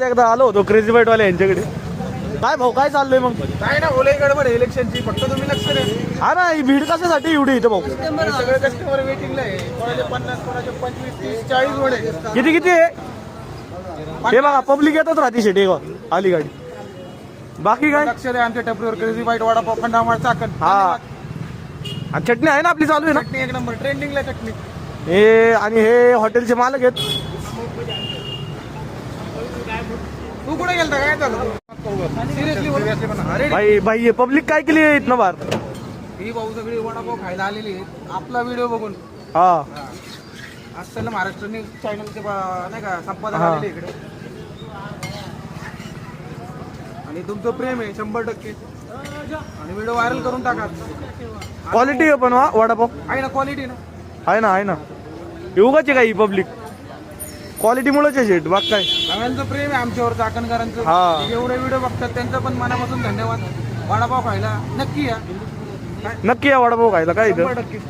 एकदा आलो होतो क्रेझी बाईट वाले यांच्याकडे. काय भाऊ काय चाललंय मग? काय ना ओले गडबड इलेक्शनची, फक्त तुम्ही लक्ष द्या. हा ना, ही भीड कशासाठी एवढी इथं भाऊ? सगळे कस्टमर वेटिंगला आहे. कोणाचे 50, कोणाचे 25, 30, 40 वडे. किती किती आहे हे बघा, पब्लिक येतच राहते शेटे आली गाडी. बाकी काय? लक्ष द्या आमच्या टपरीवर. Crazy bite vada pav, Khandamal, Chakan. हा, आणि चटणी आहे ना आपली, चालू आहे ना चटणी एक नंबर, ट्रेंडिंगला चटणी. हे. आणि हे हॉटेलचे मालक आहेत. तू कुठे गेलता? काय झालं? सिरियसली अरे भाई भाई हे पब्लिक काय केली आहे इथनं बाहेर? ही भाऊ सगळी वडापाव खायला आलेली आहेत आपला व्हिडिओ बघून. हा, असं महाराष्ट्र न्यूज चॅनलचे नाही का संपादक आलेले इकडे. आणि तुमचं प्रेम आहे 100%. आणि व्हिडिओ व्हायरल करून टाका. क्वालिटी आहे पण वडापाव आहे ना, क्वालिटी ना. आहे ना, आहे ना. उगाच काही पब्लिक क्वालिटीमुळेच आहे शेट, बाग काय. सगळ्यांचं प्रेम आहे आमच्यावर, चाकणकरांचं. हा. जेवढे व्हिडिओ बघतात त्यांचं पण मनापासून धन्यवाद. वडापाव खायला नक्की या. नक्की या वडापाव खायला काय इथं. 100%.